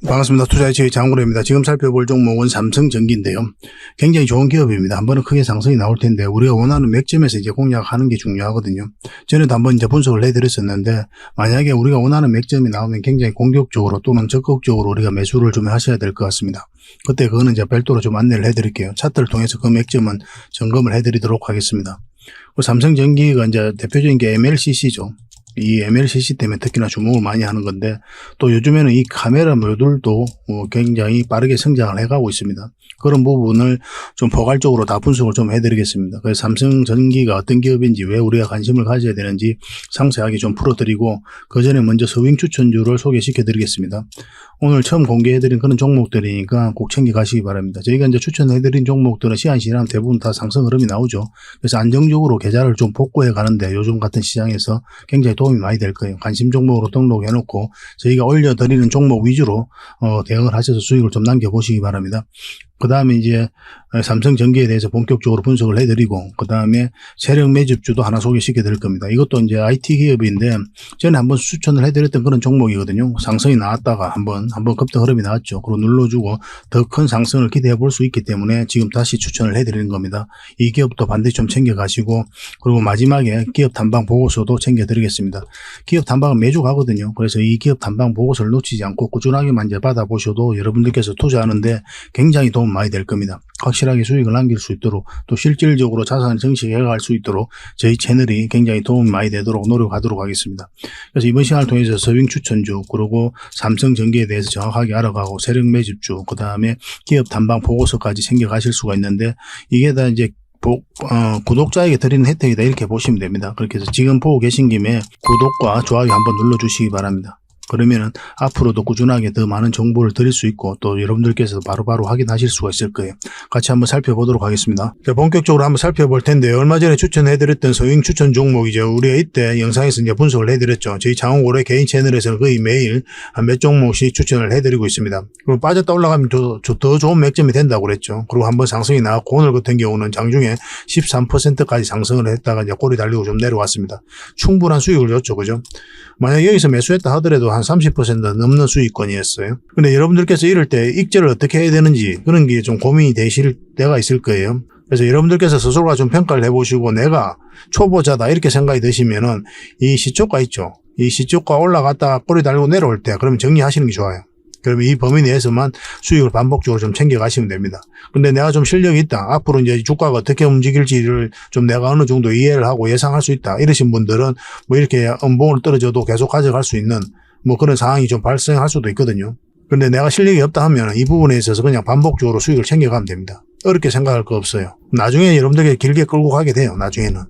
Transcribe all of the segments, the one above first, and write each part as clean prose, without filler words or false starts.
반갑습니다. 투자의 장구래입니다. 지금 살펴볼 종목은 삼성전기인데요. 굉장히 좋은 기업입니다. 한 번은 크게 상승이 나올 텐데 우리가 원하는 맥점에서 이제 공략하는 게 중요하거든요. 전에도 한번 이제 분석을 해드렸었는데 만약에 우리가 원하는 맥점이 나오면 굉장히 공격적으로 또는 적극적으로 우리가 매수를 좀 하셔야 될 것 같습니다. 그때 그거는 이제 별도로 좀 안내를 해드릴게요. 차트를 통해서 그 맥점은 점검을 해드리도록 하겠습니다. 삼성전기가 이제 대표적인 게 MLCC죠. 이 MLCC 때문에 특히나 주목을 많이 하는 건데 또 요즘에는 이 카메라 모듈도 굉장히 빠르게 성장을 해가고 있습니다. 그런 부분을 좀 포괄적으로 다 분석을 좀 해드리겠습니다. 그래서 삼성전기가 어떤 기업인지 왜 우리가 관심을 가져야 되는지 상세하게 좀 풀어드리고 그 전에 먼저 서윙 추천주를 소개시켜 드리겠습니다. 오늘 처음 공개해드린 그런 종목들이니까 꼭 챙겨가시기 바랍니다. 저희가 이제 추천해드린 종목들은 시한 지나면 대부분 다 상승 흐름이 나오죠. 그래서 안정적으로 계좌를 좀 복구해 가는데 요즘 같은 시장에서 굉장히 도움이 많이 될 거예요. 관심 종목으로 등록해 놓고 저희가 올려드리는 종목 위주로 대응을 하셔서 수익을 좀 남겨보시기 바랍니다. 그 다음에 이제 삼성전기에 대해서 본격적으로 분석을 해드리고 그 다음에 세력 매집주도 하나 소개시켜 드릴 겁니다. 이것도 이제 IT 기업인데 전에 한번 추천을 해드렸던 그런 종목이거든요. 상승이 나왔다가 한번 급등 흐름이 나왔죠. 그리고 눌러주고 더 큰 상승을 기대해 볼 수 있기 때문에 지금 다시 추천을 해드리는 겁니다. 이 기업도 반드시 좀 챙겨가시고 그리고 마지막에 기업 탐방 보고서도 챙겨드리겠습니다. 기업 탐방은 매주 가거든요. 그래서 이 기업 탐방 보고서를 놓치지 않고 꾸준하게만 이제 받아보셔도 여러분들께서 투자하는데 굉장히 도움 많이 될 겁니다. 확실하게 수익을 남길 수 있도록 또 실질적으로 자산을 증식해 갈 수 있도록 저희 채널이 굉장히 도움이 많이 되도록 노력하도록 하겠습니다. 그래서 이번 시간을 통해서 서윙 추천주 그리고 삼성전기에 대해서 정확하게 알아가고 세력 매집주 그 다음에 기업 탐방 보고서까지 챙겨가실 수가 있는데 이게 다 이제 구독자에게 드리는 혜택이다 이렇게 보시면 됩니다. 그렇게 해서 지금 보고 계신 김에 구독과 좋아요 한번 눌러주시기 바랍니다. 그러면은 앞으로도 꾸준하게 더 많은 정보를 드릴 수 있고 또 여러분들께서도 바로바로 확인하실 수가 있을 거예요. 같이 한번 살펴보도록 하겠습니다. 자, 본격적으로 한번 살펴볼 텐데 얼마 전에 추천해드렸던 서윙 추천 종목이죠. 우리가 이때 영상에서 이제 분석을 해드렸죠. 저희 장원고래 개인 채널에서는 거의 매일 한 몇 종목씩 추천을 해드리고 있습니다. 그리고 빠졌다 올라가면 더 좋은 맥점이 된다고 그랬죠. 그리고 한번 상승이 나왔고 오늘 같은 경우는 장중에 13%까지 상승을 했다가 이제 꼬리 달리고 좀 내려왔습니다. 충분한 수익을 줬죠. 그죠? 만약 여기서 매수했다 하더라도 한 30% 넘는 수익권이었어요. 근데 여러분들께서 이럴 때 익절을 어떻게 해야 되는지 그런 게 좀 고민이 되실 때가 있을 거예요. 그래서 여러분들께서 스스로가 좀 평가를 해보시고 내가 초보자다 이렇게 생각이 드시면은 이 시초가 있죠. 이 시초가 올라갔다가 꼬리 달고 내려올 때 그러면 정리하시는 게 좋아요. 그러면 이 범위 내에서만 수익을 반복적으로 좀 챙겨가시면 됩니다. 근데 내가 좀 실력이 있다. 앞으로 이제 주가가 어떻게 움직일지를 좀 내가 어느 정도 이해를 하고 예상할 수 있다. 이러신 분들은 뭐 이렇게 음봉을 떨어져도 계속 가져갈 수 있는 뭐 그런 상황이 좀 발생할 수도 있거든요. 근데 내가 실력이 없다 하면 이 부분에 있어서 그냥 반복적으로 수익을 챙겨가면 됩니다. 어렵게 생각할 거 없어요. 나중에 여러분들께 길게 끌고 가게 돼요. 나중에는.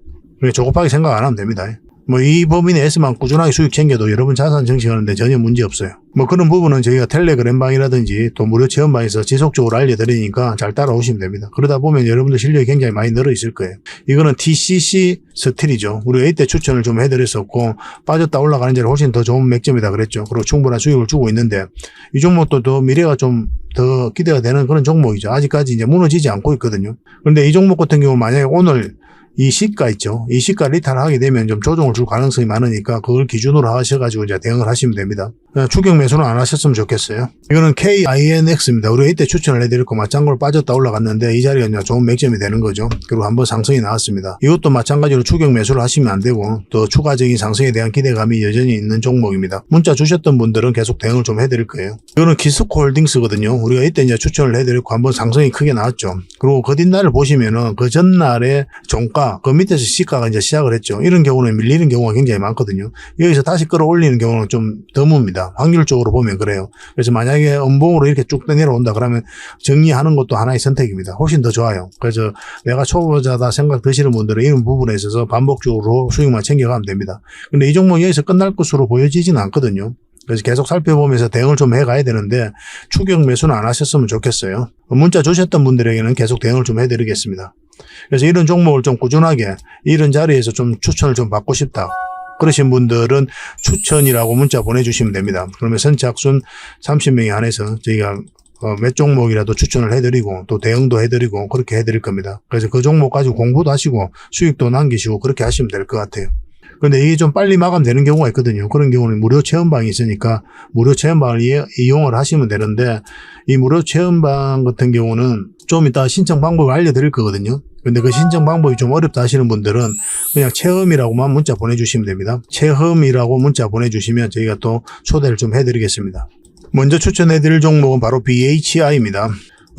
조급하게 생각 안 하면 됩니다. 뭐 이 범위 내에서만 꾸준하게 수익 챙겨도 여러분 자산 증식하는데 전혀 문제 없어요. 뭐 그런 부분은 저희가 텔레그램방이라든지 또 무료 체험방에서 지속적으로 알려드리니까 잘 따라오시면 됩니다. 그러다 보면 여러분들 실력이 굉장히 많이 늘어 있을 거예요. 이거는 TCC 스틸이죠. 우리가 이때 추천을 좀 해드렸었고 빠졌다 올라가는 자리 훨씬 더 좋은 맥점이다 그랬죠. 그리고 충분한 수익을 주고 있는데 이 종목도 더 미래가 좀 더 기대가 되는 그런 종목이죠. 아직까지 이제 무너지지 않고 있거든요. 그런데 이 종목 같은 경우 만약에 오늘 이 시가 있죠. 이 시가 리탈하게 되면 좀 조정을 줄 가능성이 많으니까 그걸 기준으로 하셔가지고 이제 대응을 하시면 됩니다. 추격 매수는 안 하셨으면 좋겠어요. 이거는 KINX입니다. 우리가 이때 추천을 해드렸고 마찬가지로 빠졌다 올라갔는데 이 자리가 이제 좋은 맥점이 되는 거죠. 그리고 한번 상승이 나왔습니다. 이것도 마찬가지로 추격 매수를 하시면 안 되고 또 추가적인 상승에 대한 기대감이 여전히 있는 종목입니다. 문자 주셨던 분들은 계속 대응을 좀 해드릴 거예요. 이거는 키스코홀딩스거든요. 우리가 이때 이제 추천을 해드렸고 한번 상승이 크게 나왔죠. 그리고 그 뒷날을 보시면은 그 전날에 종가 그 밑에서 시가가 이제 시작을 했죠. 이런 경우는 밀리는 경우가 굉장히 많거든요. 여기서 다시 끌어올리는 경우는 좀 드뭅니다. 확률적으로 보면 그래요. 그래서 만약에 음봉으로 이렇게 쭉 내려온다 그러면 정리하는 것도 하나의 선택입니다. 훨씬 더 좋아요. 그래서 내가 초보자다 생각 드시는 분들은 이런 부분에 있어서 반복적으로 수익만 챙겨가면 됩니다. 근데 이 종목이 여기서 끝날 것으로 보여지지는 않거든요. 그래서 계속 살펴보면서 대응을 좀 해가야 되는데 추격 매수는 안 하셨으면 좋겠어요. 문자 주셨던 분들에게는 계속 대응을 좀 해드리겠습니다. 그래서 이런 종목을 좀 꾸준하게 이런 자리에서 좀 추천을 좀 받고 싶다. 그러신 분들은 추천이라고 문자 보내주시면 됩니다. 그러면 선착순 30명에 한해서 저희가 몇 종목이라도 추천을 해드리고 또 대응도 해드리고 그렇게 해드릴 겁니다. 그래서 그 종목 가지고 공부도 하시고 수익도 남기시고 그렇게 하시면 될 것 같아요. 근데 이게 좀 빨리 마감되는 경우가 있거든요. 그런 경우는 무료 체험방이 있으니까 무료 체험방을 이용을 하시면 되는데, 이 무료 체험방 같은 경우는 좀 이따 신청 방법을 알려드릴 거거든요. 근데 그 신청 방법이 좀 어렵다 하시는 분들은 그냥 체험이라고만 문자 보내주시면 됩니다. 체험이라고 문자 보내주시면 저희가 또 초대를 좀 해드리겠습니다. 먼저 추천해드릴 종목은 바로 BHI입니다.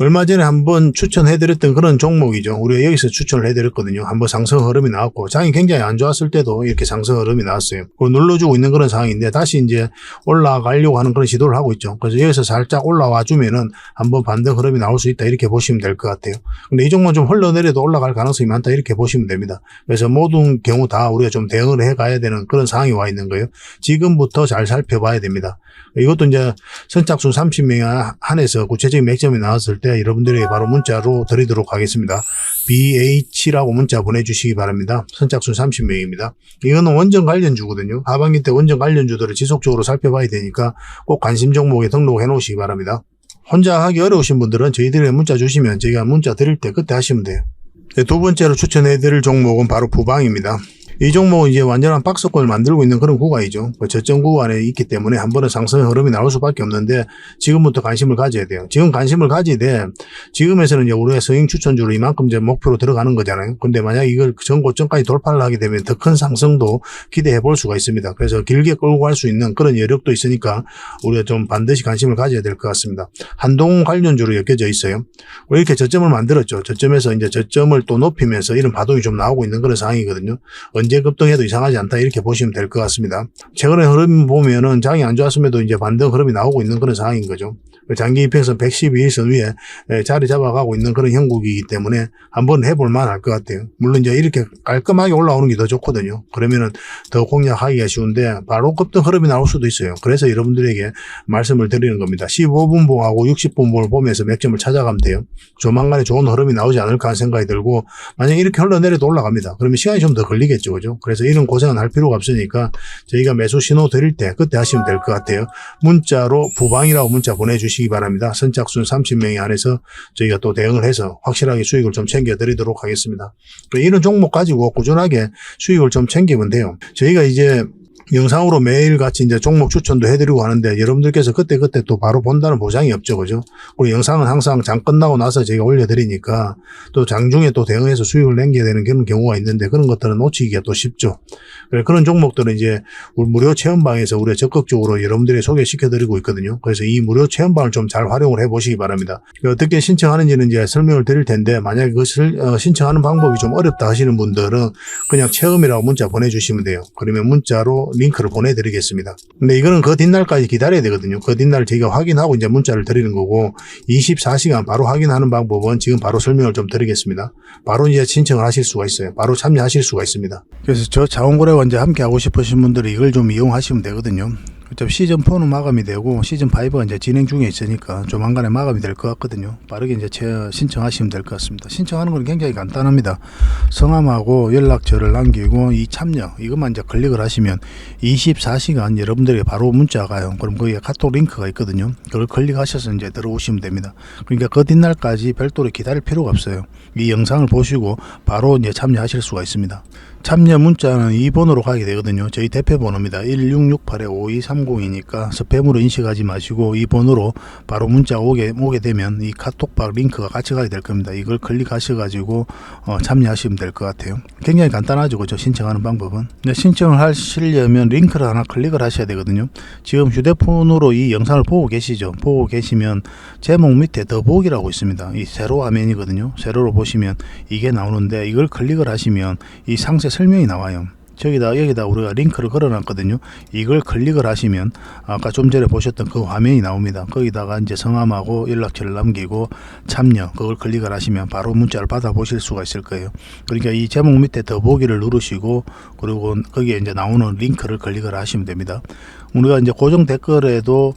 얼마 전에 한번 추천해드렸던 그런 종목이죠. 우리가 여기서 추천을 해드렸거든요. 한번 상승 흐름이 나왔고, 장이 굉장히 안 좋았을 때도 이렇게 상승 흐름이 나왔어요. 그걸 눌러주고 있는 그런 상황인데, 다시 이제 올라가려고 하는 그런 시도를 하고 있죠. 그래서 여기서 살짝 올라와 주면은 한번 반등 흐름이 나올 수 있다, 이렇게 보시면 될 것 같아요. 근데 이 종목은 좀 흘러내려도 올라갈 가능성이 많다, 이렇게 보시면 됩니다. 그래서 모든 경우 다 우리가 좀 대응을 해가야 되는 그런 상황이 와 있는 거예요. 지금부터 잘 살펴봐야 됩니다. 이것도 이제 선착순 30명에 한해서 구체적인 맥점이 나왔을 때 여러분들에게 바로 문자로 드리도록 하겠습니다. BH라고 문자 보내주시기 바랍니다. 선착순 30명입니다. 이거는 원전 관련주거든요. 하반기 때 원전 관련주들을 지속적으로 살펴봐야 되니까 꼭 관심 종목에 등록해 놓으시기 바랍니다. 혼자 하기 어려우신 분들은 저희들에게 문자 주시면 저희가 문자 드릴 때 그때 하시면 돼요. 두 번째로 추천해 드릴 종목은 바로 부방입니다. 이 종목은 이제 완전한 박스권을 만들고 있는 그런 구간이죠. 저점 구간에 있기 때문에 한 번은 상승 흐름이 나올 수밖에 없는데, 지금부터 관심을 가져야 돼요. 지금 관심을 가지되, 지금에서는 이제 우리가 서행 추천주로 이만큼 이제 목표로 들어가는 거잖아요. 근데 만약 이걸 전고점까지 돌파를 하게 되면 더 큰 상승도 기대해 볼 수가 있습니다. 그래서 길게 끌고 갈 수 있는 그런 여력도 있으니까 우리가 좀 반드시 관심을 가져야 될 것 같습니다. 한동 관련주로 엮여져 있어요. 우리 이렇게 저점을 만들었죠. 저점에서 이제 저점을 또 높이면서 이런 파동이 좀 나오고 있는 그런 상황이거든요. 언제 급등해도 이상하지 않다, 이렇게 보시면 될 것 같습니다. 최근에 흐름 보면은 장이 안 좋았음에도 이제 반등 흐름이 나오고 있는 그런 상황인 거죠. 장기 이평선 112일선 위에 자리 잡아가고 있는 그런 형국이기 때문에 한번 해볼 만할 것 같아요. 물론 이제 이렇게 깔끔하게 올라오는 게 더 좋거든요. 그러면은 더 공략하기가 쉬운데 바로 급등 흐름이 나올 수도 있어요. 그래서 여러분들에게 말씀을 드리는 겁니다. 15분봉하고 60분봉을 보면서 맥점을 찾아가면 돼요. 조만간에 좋은 흐름이 나오지 않을까 하는 생각이 들고, 만약 이렇게 흘러내려도 올라갑니다. 그러면 시간이 좀 더 걸리겠죠, 그죠? 그래서 이런 고생은 할 필요가 없으니까 저희가 매수 신호 드릴 때 그때 하시면 될 것 같아요. 문자로 부방이라고 문자 보내주시기 바랍니다. 선착순 30명이 안에서 저희가 또 대응을 해서 확실하게 수익을 좀 챙겨드리도록 하겠습니다. 이런 종목 가지고 꾸준하게 수익을 좀 챙기면 돼요. 저희가 이제 영상으로 매일같이 이제 종목 추천도 해드리고 하는데, 여러분들께서 그때그때 또 바로 본다는 보장이 없죠, 그죠? 우리 영상은 항상 장 끝나고 나서 저희가 올려드리니까 또 장중에 또 대응해서 수익을 남겨야 되는 그런 경우가 있는데, 그런 것들은 놓치기가 또 쉽죠. 그런 종목들은 이제 무료 체험방에서 우리가 적극적으로 여러분들이 소개시켜드리고 있거든요. 그래서 이 무료 체험방을 좀 잘 활용을 해보시기 바랍니다. 어떻게 신청하는지는 이제 설명을 드릴 텐데, 만약에 그것을 신청하는 방법이 좀 어렵다 하시는 분들은 그냥 체험이라고 문자 보내주시면 돼요. 그러면 문자로 링크를 보내드리겠습니다. 근데 이거는 그 뒷날까지 기다려야 되거든요. 그 뒷날 저희가 확인하고 이제 문자를 드리는 거고, 24시간 바로 확인하는 방법은 지금 바로 설명을 좀 드리겠습니다. 바로 이제 신청을 하실 수가 있어요. 바로 참여하실 수가 있습니다. 그래서 저 자원거래와 이제 함께 하고 싶으신 분들이 이걸 좀 이용하시면 되거든요. 어차피 시즌4는 마감이 되고 시즌5가 이제 진행 중에 있으니까 조만간에 마감이 될 것 같거든요. 빠르게 이제 신청하시면 될 것 같습니다. 신청하는 건 굉장히 간단합니다. 성함하고 연락처를 남기고 이 참여, 이것만 이제 클릭을 하시면 24시간 여러분들에게 바로 문자가 가요. 그럼 거기에 카톡 링크가 있거든요. 그걸 클릭하셔서 이제 들어오시면 됩니다. 그러니까 그 뒷날까지 별도로 기다릴 필요가 없어요. 이 영상을 보시고 바로 이제 참여하실 수가 있습니다. 참여 문자는 2번으로 가게 되거든요. 저희 대표번호입니다. 1668-5230이니까 스팸으로 인식하지 마시고 2번으로 바로 문자가 오게 되면 이 카톡박 링크가 같이 가게 될 겁니다. 이걸 클릭하셔가지고 참여하시면 될 것 같아요. 굉장히 간단하죠, 그죠? 신청하는 방법은. 신청을 하시려면 링크를 하나 클릭을 하셔야 되거든요. 지금 휴대폰으로 이 영상을 보고 계시죠? 보고 계시면 제목 밑에 더보기라고 있습니다. 이 세로 화면이거든요. 세로로 보시면 이게 나오는데, 이걸 클릭을 하시면 이 상세 설명이 나와요. 여기다 우리가 링크를 걸어놨거든요. 이걸 클릭을 하시면 아까 좀 전에 보셨던 그 화면이 나옵니다. 거기다가 이제 성함하고 연락처를 남기고 참여, 그걸 클릭을 하시면 바로 문자를 받아 보실 수가 있을 거예요. 그러니까 이 제목 밑에 더보기를 누르시고, 그리고 거기에 이제 나오는 링크를 클릭을 하시면 됩니다. 우리가 이제 고정 댓글에도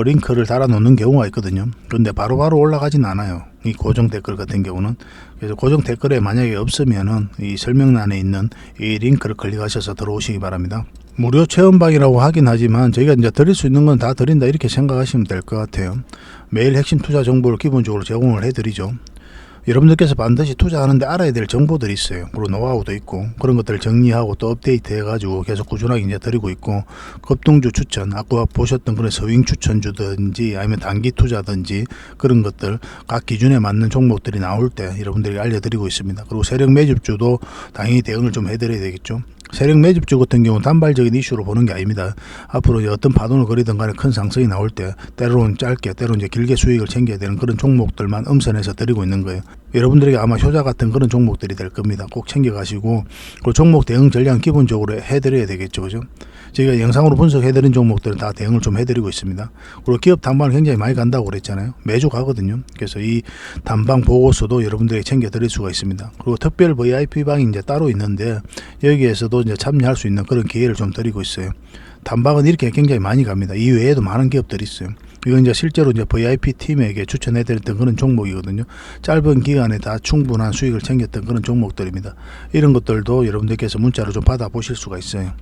링크를 달아 놓는 경우가 있거든요. 그런데 바로바로 올라가진 않아요, 이 고정 댓글 같은 경우는. 그래서 고정 댓글에 만약에 없으면은 이 설명란에 있는 이 링크를 클릭하셔서 들어오시기 바랍니다. 무료 체험방이라고 하긴 하지만 저희가 이제 드릴 수 있는 건 다 드린다, 이렇게 생각하시면 될 것 같아요. 매일 핵심 투자 정보를 기본적으로 제공을 해드리죠. 여러분들께서 반드시 투자하는데 알아야 될 정보들이 있어요. 그리고 노하우도 있고 그런 것들을 정리하고 또 업데이트 해가지고 계속 꾸준하게 이제 드리고 있고, 급등주 추천, 아까 보셨던 그런 서윙 추천주든지 아니면 단기 투자든지 그런 것들 각 기준에 맞는 종목들이 나올 때 여러분들에게 알려드리고 있습니다. 그리고 세력 매집주도 당연히 대응을 좀 해드려야 되겠죠. 세력 매집주 같은 경우는 단발적인 이슈로 보는 게 아닙니다. 앞으로 어떤 파동을 그리든 간에 큰 상승이 나올 때 때로는 짧게 때로는 이제 길게 수익을 챙겨야 되는 그런 종목들만 엄선해서 드리고 있는 거예요. 여러분들에게 아마 효자 같은 그런 종목들이 될 겁니다. 꼭 챙겨가시고, 그 종목 대응 전략 기본적으로 해드려야 되겠죠, 그죠? 저희가 영상으로 분석해드린 종목들은 다 대응을 좀 해드리고 있습니다. 그리고 기업 단방을 굉장히 많이 간다고 그랬잖아요. 매주 가거든요. 그래서 이 단방 보고서도 여러분들에게 챙겨드릴 수가 있습니다. 그리고 특별 VIP방이 이제 따로 있는데 여기에서도 이제 참여할 수 있는 그런 기회를 좀 드리고 있어요. 단방은 이렇게 굉장히 많이 갑니다. 이 외에도 많은 기업들이 있어요. 이건 이제 실제로 이제 VIP 팀에게 추천해드렸던 그런 종목이거든요. 짧은 기간에 다 충분한 수익을 챙겼던 그런 종목들입니다. 이런 것들도 여러분들께서 문자로 좀 받아보실 수가 있어요.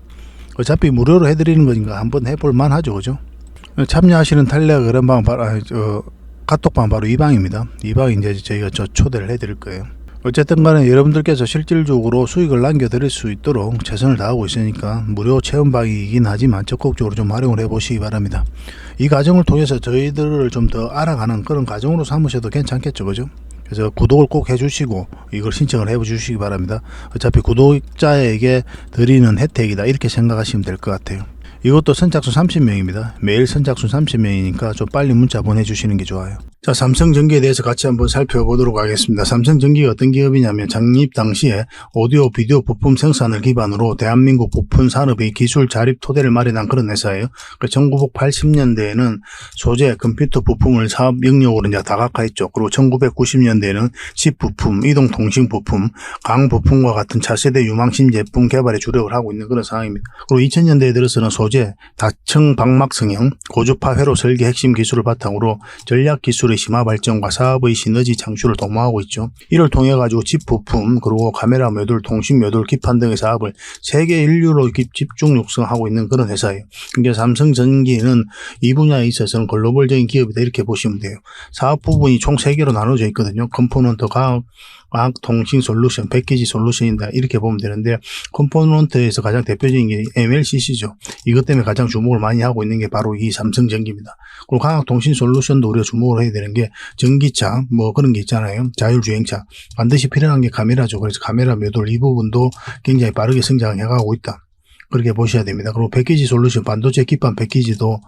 어차피 무료로 해드리는 거니까 한번 해볼 만하죠, 그죠? 참여하시는 탄력 그런방 카톡방 바로 이 방입니다. 이 방에 이제 저희가 초대를 해드릴 거예요. 어쨌든 간에 여러분들께서 실질적으로 수익을 남겨드릴 수 있도록 최선을 다하고 있으니까 무료 체험방이긴 하지만 적극적으로 좀 활용을 해보시기 바랍니다. 이 과정을 통해서 저희들을 좀 더 알아가는 그런 과정으로 삼으셔도 괜찮겠죠, 그죠? 그래서 구독을 꼭 해주시고 이걸 신청을 해주시기 바랍니다. 어차피 구독자에게 드리는 혜택이다 이렇게 생각하시면 될 것 같아요. 이것도 선착순 30명입니다. 매일 선착순 30명이니까 좀 빨리 문자 보내주시는 게 좋아요. 자, 삼성전기에 대해서 같이 한번 살펴보도록 하겠습니다. 삼성전기가 어떤 기업이냐면 창립 당시에 오디오 비디오 부품 생산을 기반으로 대한민국 부품 산업의 기술 자립 토대를 마련한 그런 회사예요. 1980년대에는 소재, 컴퓨터 부품을 사업 영역으로 이제 다각화했죠. 그리고 1990년대에는 칩 부품, 이동통신 부품, 강 부품과 같은 차세대 유망신 제품 개발에 주력을 하고 있는 그런 상황입니다. 그리고 2000년대에 들어서는 소재, 다층 방막 성형, 고주파 회로 설계 핵심 기술을 바탕으로 전략 기술의 심화 발전과 사업의 시너지 창출을 도모하고 있죠. 이를 통해 가지고 칩 부품, 그리고 카메라 모듈, 통신 모듈, 기판 등의 사업을 세계 인류로 집중 육성하고 있는 그런 회사예요. 그러니까 삼성전기는 이 분야에 있어서는 글로벌적인 기업이다 이렇게 보시면 돼요. 사업 부분이 총 3개로 나눠져 있거든요. 컴포넌트, 과학 통신 솔루션, 패키지 솔루션이다 이렇게 보면 되는데, 컴포넌트에서 가장 대표적인 게 MLCC죠. 이것 때문에 가장 주목을 많이 하고 있는 게 바로 이 삼성전기입니다. 그리고 과학통신 솔루션도 우리가 주목을 해야 되는 게 전기차 뭐 그런 게 있잖아요. 자율주행차 반드시 필요한 게 카메라죠. 그래서 카메라 모듈 이 부분도 굉장히 빠르게 성장해가고 있다. 그렇게 보셔야 됩니다. 그리고 패키지 솔루션, 반도체 기판 패키지도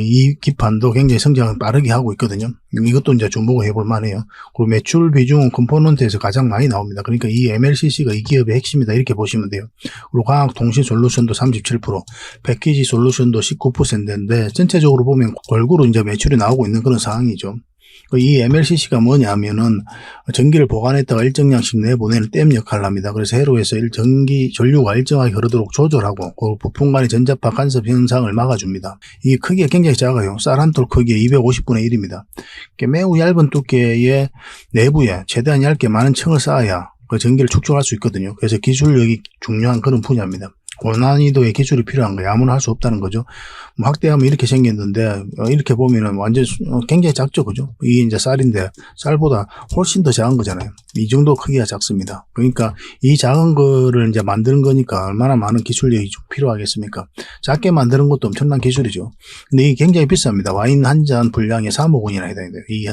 이 기판도 굉장히 성장을 빠르게 하고 있거든요. 이것도 이제 주목을 해볼 만해요. 그리고 매출 비중은 컴포넌트에서 가장 많이 나옵니다. 그러니까 이 MLCC가 이 기업의 핵심이다 이렇게 보시면 돼요. 그리고 과학통신 솔루션도 37%, 패키지 솔루션도 19%인데 전체적으로 보면 골고루 이제 매출이 나오고 있는 그런 상황이죠. 이 MLCC가 뭐냐 하면은 전기를 보관했다가 일정량씩 내보내는 댐 역할을 합니다. 그래서 회로에서 전류가 일정하게 흐르도록 조절하고 그 부품 간의 전자파 간섭 현상을 막아줍니다. 이 크기가 굉장히 작아요. 쌀 한 톨 크기의 250분의 1입니다. 매우 얇은 두께의 내부에 최대한 얇게 많은 층을 쌓아야 그 전기를 축적할 수 있거든요. 그래서 기술력이 중요한 그런 분야입니다. 고난이도의 기술이 필요한 거예요. 아무나 할 수 없다는 거죠. 확대하면 이렇게 생겼는데 이렇게 보면은 완전 굉장히 작죠, 그죠? 이게 이제 쌀인데 쌀보다 훨씬 더 작은 거잖아요. 이 정도 크기가 작습니다. 그러니까 이 작은 거를 이제 만드는 거니까 얼마나 많은 기술력이 좀 필요하겠습니까? 작게 만드는 것도 엄청난 기술이죠. 근데 이게 굉장히 비쌉니다. 와인 한 잔 분량에 3억 원이나 해야 돼요.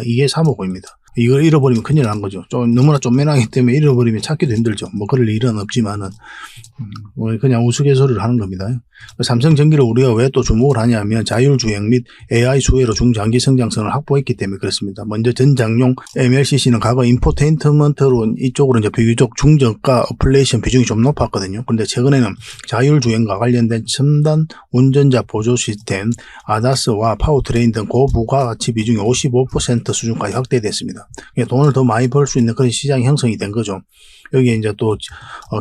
이게 3억 원입니다. 이걸 잃어버리면 큰일 난 거죠. 너무나 쪼매나기 때문에 잃어버리면 찾기도 힘들죠. 뭐 그럴 일은 없지만은 그냥 우스갯소리를 하는 겁니다. 삼성전기를 우리가 왜 또 주목을 하냐면 자율주행 및 AI 수혜로 중장기 성장성을 확보했기 때문에 그렇습니다. 먼저 전장용 MLCC는 과거 인포테인먼트로 이쪽으로 이제 비교적 중저가 어플레이션 비중이 좀 높았거든요. 그런데 최근에는 자율주행과 관련된 첨단 운전자 보조 시스템, ADAS와 파워트레인 등 고부가가치 비중이 55% 수준까지 확대됐습니다. 돈을 더 많이 벌 수 있는 그런 시장이 형성이 된 거죠. 여기에 이제 또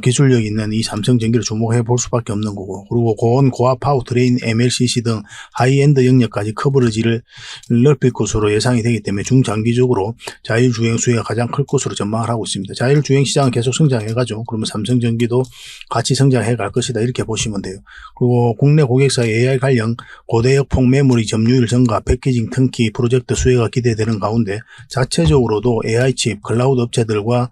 기술력 있는 이 삼성전기를 주목해 볼 수밖에 없는 거고, 그리고 고온 고압 파워트레인 MLCC 등 하이엔드 영역까지 커버리지를 넓힐 것으로 예상이 되기 때문에 중장기적으로 자율주행 수혜가 가장 클 것으로 전망을 하고 있습니다. 자율주행 시장은 계속 성장해가죠. 그러면 삼성전기도 같이 성장해 갈 것이다, 이렇게 보시면 돼요. 그리고 국내 고객사의 AI 관련 고대역 폭메모리 점유율 증가, 패키징 턴키 프로젝트 수혜가 기대되는 가운데 자체적으로도 AI 칩, 클라우드 업체들과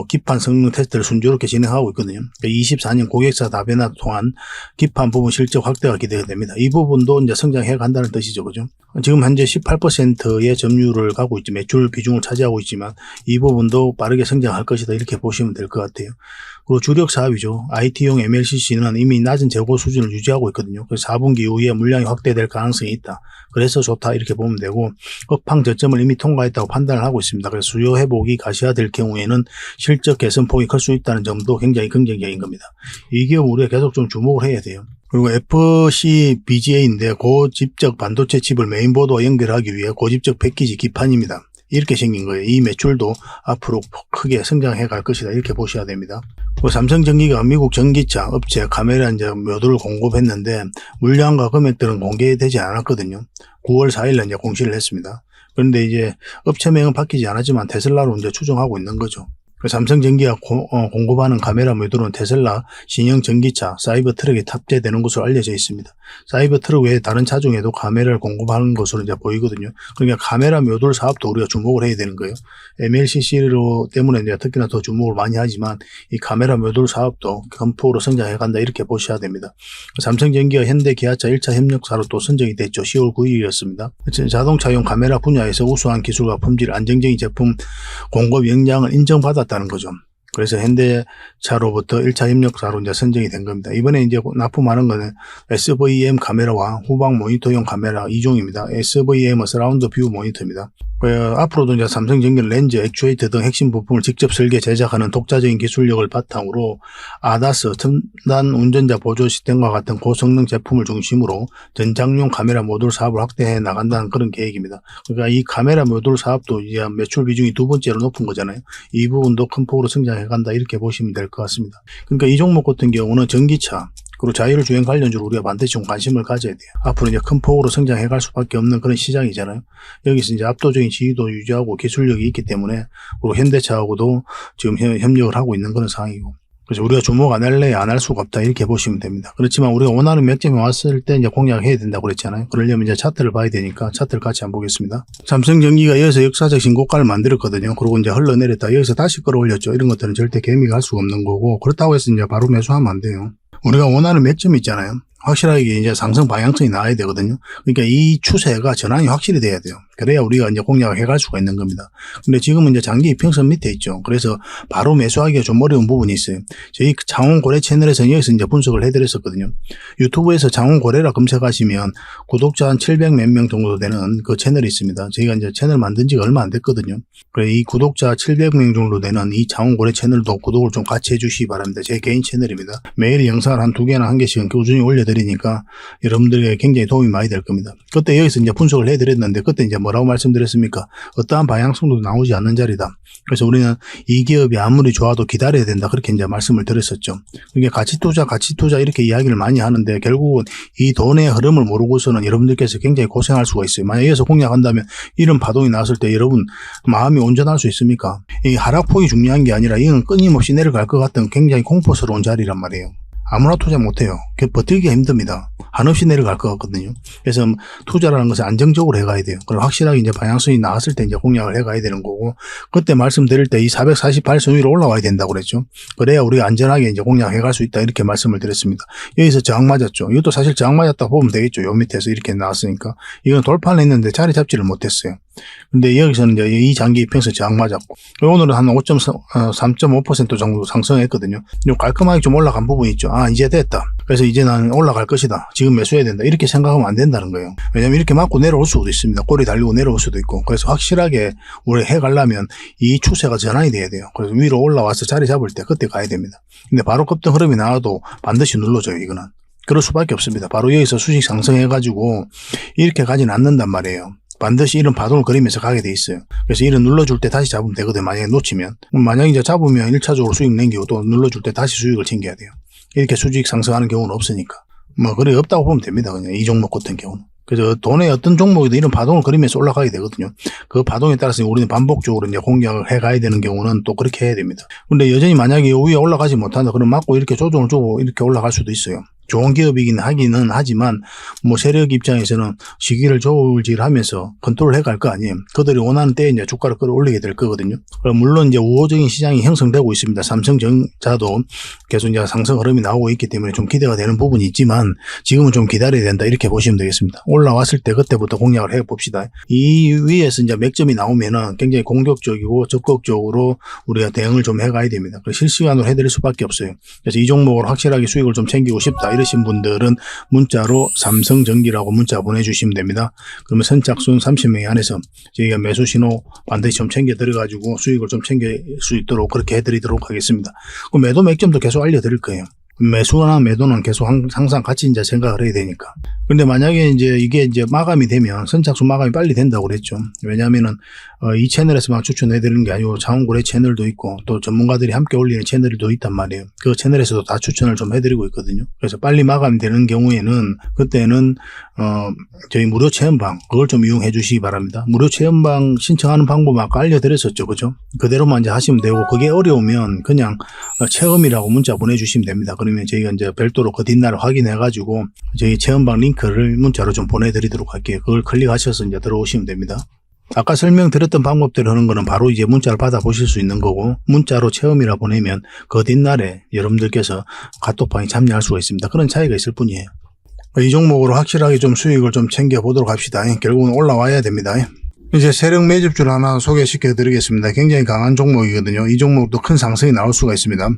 기판 성능 테스트를 순조롭게 진행하고 있거든요. 24년 고객사 다변화 통한 기판 부분 실적 확대가 기대가 됩니다. 이 부분도 이제 성장해 간다는 뜻이죠, 그죠? 지금 현재 18%의 점유율을 갖고 있죠. 매출 비중을 차지하고 있지만 이 부분도 빠르게 성장할 것이다, 이렇게 보시면 될 것 같아요. 그리고 주력 사업이죠. IT용 MLCC는 이미 낮은 재고 수준을 유지하고 있거든요. 그래서 4분기 이후에 물량이 확대될 가능성이 있다. 그래서 좋다, 이렇게 보면 되고, 업황 저점을 이미 통과했다고 판단을 하고 있습니다. 그래서 수요 회복이 가시화될 경우에는 실적 개선폭이 클 수 있다는 점도 굉장히 긍정적인 겁니다. 이 기업 우리가 계속 좀 주목을 해야 돼요. 그리고 FCBGA인데 고집적 반도체 칩을 메인보드와 연결하기 위해 고집적 패키지 기판입니다. 이렇게 생긴 거예요. 이 매출도 앞으로 크게 성장해 갈 것이다, 이렇게 보셔야 됩니다. 삼성전기가 미국 전기차 업체 카메라 이제 묘도를 공급했는데 물량과 금액들은 공개되지 않았거든요. 9월 4일 이제 공시를 했습니다. 그런데 이제 업체명은 바뀌지 않았지만 테슬라로 이제 추정하고 있는 거죠. 삼성전기가 공급하는 카메라 묘도는 테슬라 신형 전기차 사이버트럭에 탑재되는 것으로 알려져 있습니다. 사이버트럭 외에 다른 차종에도 카메라를 공급하는 것으로 이제 보이거든요. 그러니까 카메라 묘돌 사업도 우리가 주목을 해야 되는 거예요. MLCC로 때문에 이제 특히나 더 주목을 많이 하지만 이 카메라 묘돌 사업도 큰 폭으로 성장해 간다, 이렇게 보셔야 됩니다. 삼성전기가 현대 기아차 1차 협력사로 또 선정이 됐죠. 10월 9일이었습니다. 자동차용 카메라 분야에서 우수한 기술과 품질, 안정적인 제품 공급 역량을 인정받았다는 거죠. 그래서 현대차로부터 1차 협력사로 이제 선정이 된 겁니다. 이번에 이제 납품하는 거는 SVM 카메라와 후방 모니터용 카메라 2종입니다. SVM은 서라운드 뷰 모니터입니다. 앞으로도 이제 삼성전기는 렌즈, 액추에이터 등 핵심 부품을 직접 설계 제작하는 독자적인 기술력을 바탕으로 ADAS, 첨단 운전자 보조 시스템과 같은 고성능 제품을 중심으로 전장용 카메라 모듈 사업을 확대해 나간다는 그런 계획입니다. 그러니까 이 카메라 모듈 사업도 이제 매출 비중이 두 번째로 높은 거잖아요. 이 부분도 큰 폭으로 성장해 간다, 이렇게 보시면 될 것 같습니다. 그러니까 이 종목 같은 경우는 전기차 그리고 자율주행 관련주로 우리가 반드시 좀 관심을 가져야 돼요. 앞으로 이제 큰 폭으로 성장해 갈 수밖에 없는 그런 시장이잖아요. 여기서 이제 압도적인 지위도 유지하고 기술력이 있기 때문에, 그리고 현대차하고도 지금 협력을 하고 있는 그런 상황이고. 그래서 우리가 주목 안 할래 안 할 수가 없다, 이렇게 보시면 됩니다. 그렇지만 우리가 원하는 맥점에 왔을 때 이제 공략해야 된다고 그랬잖아요. 그러려면 이제 차트를 봐야 되니까 차트를 같이 한번 보겠습니다. 삼성전기가 여기서 역사적 신고가를 만들었거든요. 그리고 이제 흘러내렸다 여기서 다시 끌어올렸죠. 이런 것들은 절대 개미가 할 수가 없는 거고, 그렇다고 해서 이제 바로 매수하면 안 돼요. 우리가 원하는 맥점이 있잖아요. 확실하게 이제 상승 방향성이 나와야 되거든요. 그러니까 이 추세가 전환이 확실히 돼야 돼요. 그래야 우리가 이제 공략을 해갈 수가 있는 겁니다. 근데 지금은 이제 장기 이평선 밑에 있죠. 그래서 바로 매수하기가 좀 어려운 부분이 있어요. 저희 장원고래 채널에서 여기서 이제 분석을 해드렸었거든요. 유튜브에서 장원고래라 검색하시면 구독자 한 700 몇 명 정도 되는 그 채널이 있습니다. 저희가 이제 채널 만든 지가 얼마 안 됐거든요. 그래 이 구독자 700명 정도 되는 이 장원고래 채널도 구독을 좀 같이 해주시기 바랍니다. 제 개인 채널입니다. 매일 영상을 한 2개나 1개씩은 꾸준히 올려드리니까 여러분들에게 굉장히 도움이 많이 될 겁니다. 그때 여기서 이제 분석을 해드렸는데, 그때 이제 뭐라고 말씀드렸습니까? 어떠한 방향성도 나오지 않는 자리다. 그래서 우리는 이 기업이 아무리 좋아도 기다려야 된다, 그렇게 이제 말씀을 드렸었죠. 이게 가치 투자 이렇게 이야기를 많이 하는데, 결국은 이 돈의 흐름을 모르고서는 여러분들께서 굉장히 고생할 수가 있어요. 만약 여기서 공략한다면 이런 파동이 나왔을 때 여러분 마음이 온전할 수 있습니까? 이 하락폭이 중요한 게 아니라 이건 끊임없이 내려갈 것 같은 굉장히 공포스러운 자리란 말이에요. 아무나 투자 못해요. 버티기가 힘듭니다. 한없이 내려갈 것 같거든요. 그래서 투자라는 것은 안정적으로 해가야 돼요. 그리고 확실하게 이제 방향성이 나왔을 때 이제 공략을 해가야 되는 거고, 그때 말씀드릴 때 이 448선 위로 올라와야 된다고 그랬죠. 그래야 우리가 안전하게 이제 공략해갈 수 있다, 이렇게 말씀을 드렸습니다. 여기서 저항 맞았죠. 이것도 사실 저항 맞았다고 보면 되겠죠. 요 밑에서 이렇게 나왔으니까. 이건 돌파는 했는데 자리 잡지를 못했어요. 근데 여기서는 이제 이 장기 이평선 저항 맞았고, 오늘은 한 3.5% 정도 상승했거든요. 좀 깔끔하게 좀 올라간 부분이 있죠. 아, 이제 됐다. 그래서 이제 나는 올라갈 것이다. 지금 매수해야 된다. 이렇게 생각하면 안 된다는 거예요. 왜냐면 이렇게 맞고 내려올 수도 있습니다. 꼬리 달리고 내려올 수도 있고. 그래서 확실하게 우리 해가려면 이 추세가 전환이 돼야 돼요. 그래서 위로 올라와서 자리 잡을 때 그때 가야 됩니다. 근데 바로 급등 흐름이 나와도 반드시 눌러줘요, 이거는. 그럴 수밖에 없습니다. 바로 여기서 수직 상승해가지고 이렇게 가진 않는단 말이에요. 반드시 이런 파동을 그리면서 가게 돼 있어요. 그래서 이런 눌러줄 때 다시 잡으면 되거든요. 만약에 놓치면. 만약에 이제 잡으면 1차적으로 수익 남기고 또 눌러줄 때 다시 수익을 챙겨야 돼요. 이렇게 수익 상승하는 경우는 없으니까. 그래 없다고 보면 됩니다. 그냥 이 종목 같은 경우는. 그래서 돈의 어떤 종목이든 이런 파동을 그리면서 올라가게 되거든요. 그 파동에 따라서 우리는 반복적으로 이제 공략을 해 가야 되는 경우는 또 그렇게 해야 됩니다. 근데 여전히 만약에 위에 올라가지 못한다. 그럼 맞고 이렇게 조정을 주고 이렇게 올라갈 수도 있어요. 좋은 기업이긴 하기는 하지만 세력 입장에서는 시기를 조울질하면서 컨트롤 해갈 거 아니에요. 그들이 원하는 때에 이제 주가를 끌어올리게 될 거거든요. 물론 이제 우호적인 시장이 형성되고 있습니다. 삼성전자도 계속 이제 상승 흐름이 나오고 있기 때문에 좀 기대가 되는 부분이 있지만 지금은 좀 기다려야 된다 이렇게 보시면 되겠습니다. 올라왔을 때 그때부터 공략을 해 봅시다. 이 위에서 이제 맥점이 나오면은 굉장히 공격적이고 적극적으로 우리가 대응을 좀 해가야 됩니다. 실시간으로 해드릴 수밖에 없어요. 그래서 이 종목으로 확실하게 수익을 좀 챙기고 싶다. 이러신 분들은 문자로 삼성전기라고 문자 보내주시면 됩니다. 그러면 선착순 30명이 안에서 저희가 매수 신호 반드시 좀 챙겨 드려가지고 수익을 좀 챙길 수 있도록 그렇게 해드리도록 하겠습니다. 그 매도 맥점도 계속 알려드릴 거예요. 매수나 매도는 계속 항상 같이 이제 생각을 해야 되니까. 근데 만약에 이게 마감이 되면 선착순 마감이 빨리 된다고 그랬죠. 왜냐하면은 이 채널에서만 추천해 드리는 게 아니고 자원거래 채널도 있고 또 전문가들이 함께 올리는 채널도 있단 말이에요. 그 채널에서도 다 추천을 좀 해드리고 있거든요. 그래서 빨리 마감이 되는 경우에는 그때는 저희 무료 체험방 그걸 좀 이용해 주시기 바랍니다. 무료 체험방 신청하는 방법 아까 알려드렸었죠, 그죠? 그대로만 이제 하시면 되고 그게 어려우면 그냥 체험이라고 문자 보내주시면 됩니다. 그러면 저희가 이제 별도로 그 뒷날을 확인해 가지고 저희 체험방 링크를 문자로 좀 보내드리도록 할게요. 그걸 클릭하셔서 이제 들어오시면 됩니다. 아까 설명드렸던 방법대로 하는 거는 바로 이제 문자를 받아보실 수 있는 거고 문자로 체험이라 보내면 그 뒷날에 여러분들께서 카톡방에 참여할 수가 있습니다. 그런 차이가 있을 뿐이에요. 이 종목으로 확실하게 좀 수익을 좀 챙겨보도록 합시다. 결국은 올라와야 됩니다. 이제 세력 매집주를 하나 소개시켜 드리겠습니다. 굉장히 강한 종목이거든요. 이 종목도 큰 상승이 나올 수가 있습니다.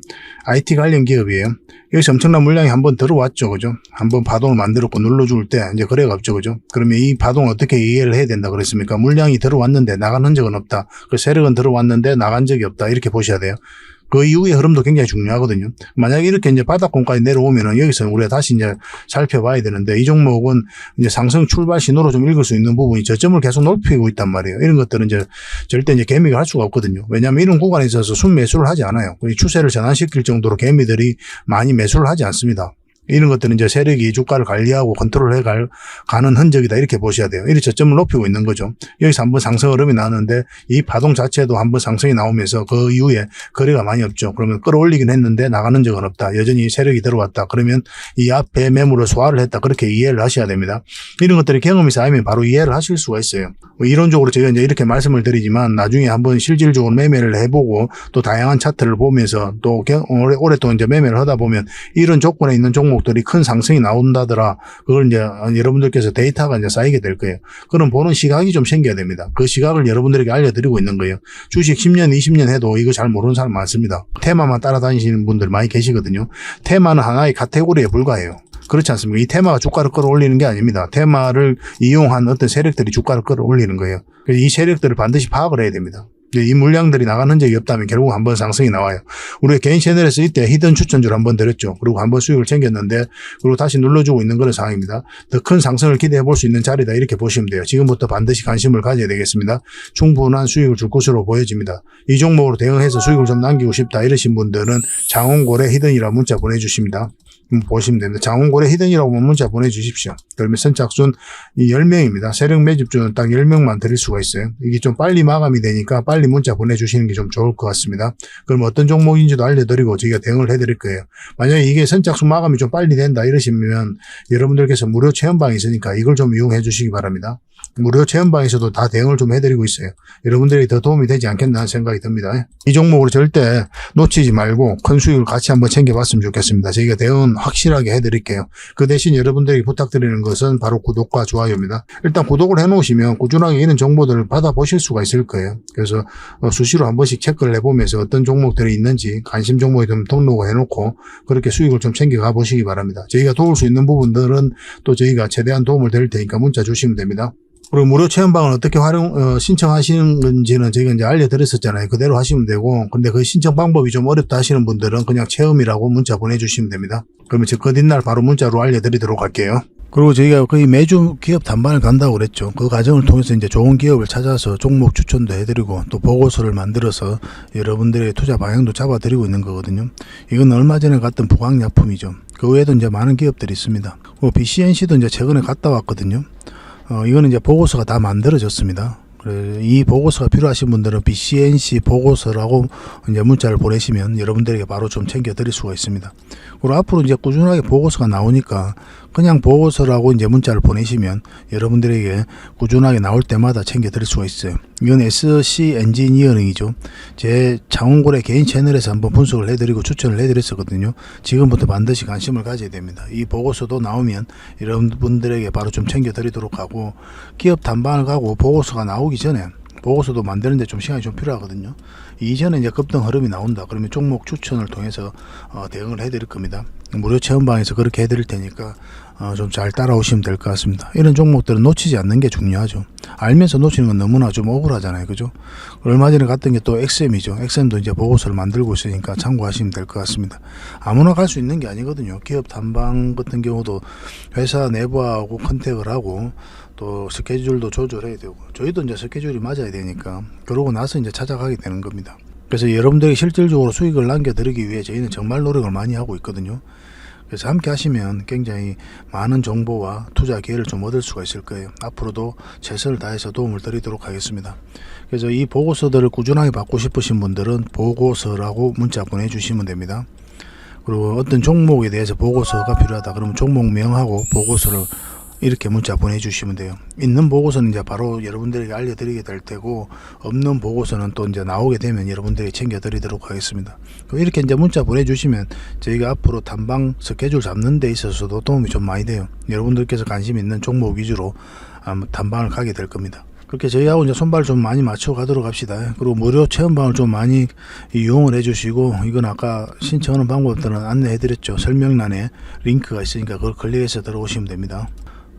IT 관련 기업이에요. 여기서 엄청난 물량이 한번 들어왔죠, 그죠? 한번 파동을 만들었고 눌러줄 때 이제 거래가 없죠, 그죠? 그러면 이 파동을 어떻게 이해를 해야 된다 그랬습니까? 물량이 들어왔는데 나간 흔적은 없다. 그 세력은 들어왔는데 나간 적이 없다. 이렇게 보셔야 돼요. 그 이후의 흐름도 굉장히 중요하거든요. 만약에 이렇게 이제 바닥권까지 내려오면은 여기서 우리가 다시 이제 살펴봐야 되는데 이 종목은 이제 상승 출발 신호로 좀 읽을 수 있는 부분이 저점을 계속 높이고 있단 말이에요. 이런 것들은 이제 절대 이제 개미가 할 수가 없거든요. 왜냐하면 이런 구간에 있어서 순매수를 하지 않아요. 추세를 전환시킬 정도로 개미들이 많이 매수를 하지 않습니다. 이런 것들은 이제 세력이 주가를 관리하고 컨트롤해 가는 흔적이다 이렇게 보셔야 돼요. 이렇게 저점을 높이고 있는 거죠. 여기서 한번 상승 흐름이 나왔는데 이 파동 자체도 한번 상승이 나오면서 그 이후에 거래가 많이 없죠. 그러면 끌어올리긴 했는데 나가는 적은 없다. 여전히 세력이 들어왔다. 그러면 이 앞에 매물을 소화를 했다. 그렇게 이해를 하셔야 됩니다. 이런 것들이 경험이 쌓이면 바로 이해를 하실 수가 있어요. 이론적으로 제가 이제 이렇게 말씀을 드리지만 나중에 한번 실질적으로 매매를 해보고 또 다양한 차트를 보면서 또 오랫동안 이제 매매를 하다 보면 이런 조건에 있는 종목들이 큰 상승이 나온다더라. 그걸 이제 여러분들께서 데이터가 이제 쌓이게 될 거예요. 그럼 보는 시각이 좀 생겨야 됩니다. 그 시각을 여러분들에게 알려드리고 있는 거예요. 주식 10년, 20년 해도 이거 잘 모르는 사람 많습니다. 테마만 따라다니시는 분들 많이 계시거든요. 테마는 하나의 카테고리에 불과해요. 그렇지 않습니까? 이 테마가 주가를 끌어올리는 게 아닙니다. 테마를 이용한 어떤 세력들이 주가를 끌어올리는 거예요. 그래서 이 세력들을 반드시 파악을 해야 됩니다. 이 물량들이 나가는 적이 없다면 결국 한번 상승이 나와요. 우리가 개인 채널에서 이때 히든 추천주를 한번 드렸죠. 그리고 한번 수익을 챙겼는데 그리고 다시 눌러주고 있는 그런 상황입니다. 더 큰 상승을 기대해 볼 수 있는 자리다 이렇게 보시면 돼요. 지금부터 반드시 관심을 가져야 되겠습니다. 충분한 수익을 줄 것으로 보여집니다. 이 종목으로 대응해서 수익을 좀 남기고 싶다 이러신 분들은 장원고래 히든이라 문자 보내주십니다. 보시면 됩니다. 장원고래 히든이라고 문자 보내주십시오. 그러면 선착순 10명입니다. 세력 매집주는 딱 10명만 드릴 수가 있어요. 이게 좀 빨리 마감이 되니까 빨리 문자 보내주시는 게 좀 좋을 것 같습니다. 그럼 어떤 종목인지도 알려드리고 저희가 대응을 해드릴 거예요. 만약에 이게 선착순 마감이 좀 빨리 된다 이러시면 여러분들께서 무료 체험방이 있으니까 이걸 좀 이용해 주시기 바랍니다. 무료 체험방에서도 다 대응을 좀 해드리고 있어요. 여러분들이 더 도움이 되지 않겠나 하는 생각이 듭니다. 이 종목으로 절대 놓치지 말고 큰 수익을 같이 한번 챙겨봤으면 좋겠습니다. 저희가 대응은 확실하게 해드릴게요. 그 대신 여러분들에게 부탁드리는 것은 바로 구독과 좋아요입니다. 일단 구독을 해놓으시면 꾸준하게 이런 정보들을 받아보실 수가 있을 거예요. 그래서 수시로 한 번씩 체크를 해보면서 어떤 종목들이 있는지 관심 종목에 좀 등록을 해놓고 그렇게 수익을 좀 챙겨가 보시기 바랍니다. 저희가 도울 수 있는 부분들은 또 저희가 최대한 도움을 드릴 테니까 문자 주시면 됩니다. 그리고 무료 체험방을 어떻게 신청하시는 건지는 저희가 이제 알려드렸었잖아요. 그대로 하시면 되고, 근데 그 신청 방법이 좀 어렵다 하시는 분들은 그냥 체험이라고 문자 보내주시면 됩니다. 그러면 저 그 뒷날 바로 문자로 알려드리도록 할게요. 그리고 저희가 거의 매주 기업 단반을 간다고 그랬죠. 그 과정을 통해서 이제 좋은 기업을 찾아서 종목 추천도 해드리고 또 보고서를 만들어서 여러분들의 투자 방향도 잡아드리고 있는 거거든요. 이건 얼마 전에 갔던 부강약품이죠. 그 외에도 이제 많은 기업들이 있습니다. BCNC도 이제 최근에 갔다 왔거든요. 이거는 이제 보고서가 다 만들어졌습니다. 이 보고서가 필요하신 분들은 BCNC 보고서라고 이제 문자를 보내시면 여러분들에게 바로 좀 챙겨 드릴 수가 있습니다. 그리고 앞으로 이제 꾸준하게 보고서가 나오니까 그냥 보고서라고 이제 문자를 보내시면 여러분들에게 꾸준하게 나올 때마다 챙겨 드릴 수가 있어요. 이건 SC 엔지니어링이죠. 제 장원골의 개인 채널에서 한번 분석을 해드리고 추천을 해드렸었거든요. 지금부터 반드시 관심을 가져야 됩니다. 이 보고서도 나오면 여러분들에게 바로 좀 챙겨 드리도록 하고, 기업 단반을 가고 보고서가 나오기 전에 보고서도 만드는데 좀 시간이 좀 필요하거든요. 이전에 이제 급등 흐름이 나온다 그러면 종목 추천을 통해서 대응을 해드릴 겁니다. 무료 체험방에서 그렇게 해드릴 테니까 좀 잘 따라오시면 될 것 같습니다. 이런 종목들은 놓치지 않는 게 중요하죠. 알면서 놓치는 건 너무나 좀 억울하잖아요, 그죠? 얼마 전에 갔던 게 또 XM이죠. XM도 이제 보고서를 만들고 있으니까 참고하시면 될 것 같습니다. 아무나 갈 수 있는 게 아니거든요. 기업 단방 같은 경우도 회사 내부하고 컨택을 하고 또 스케줄도 조절해야 되고, 저희도 이제 스케줄이 맞아야 되니까 그러고 나서 이제 찾아가게 되는 겁니다. 그래서 여러분들이 실질적으로 수익을 남겨드리기 위해 저희는 정말 노력을 많이 하고 있거든요. 그래서 함께 하시면 굉장히 많은 정보와 투자 기회를 좀 얻을 수가 있을 거예요. 앞으로도 최선을 다해서 도움을 드리도록 하겠습니다. 그래서 이 보고서들을 꾸준하게 받고 싶으신 분들은 보고서라고 문자 보내주시면 됩니다. 그리고 어떤 종목에 대해서 보고서가 필요하다 그러면 종목명하고 보고서를 이렇게 문자 보내주시면 돼요. 있는 보고서는 이제 바로 여러분들에게 알려드리게 될 테고, 없는 보고서는 또 이제 나오게 되면 여러분들이 챙겨드리도록 하겠습니다. 이렇게 이제 문자 보내주시면 저희가 앞으로 단방 스케줄 잡는 데 있어서도 도움이 좀 많이 돼요. 여러분들께서 관심 있는 종목 위주로 단방을 가게 될 겁니다. 그렇게 저희하고 이제 손발 좀 많이 맞춰 가도록 합시다. 그리고 무료 체험방을 좀 많이 이용을 해주시고, 이건 아까 신청하는 방법들은 안내해 드렸죠. 설명란에 링크가 있으니까 그걸 클릭해서 들어오시면 됩니다.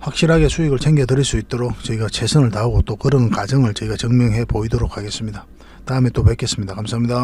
확실하게 수익을 챙겨 드릴 수 있도록 저희가 최선을 다하고 또 그런 과정을 저희가 증명해 보이도록 하겠습니다. 다음에 또 뵙겠습니다. 감사합니다.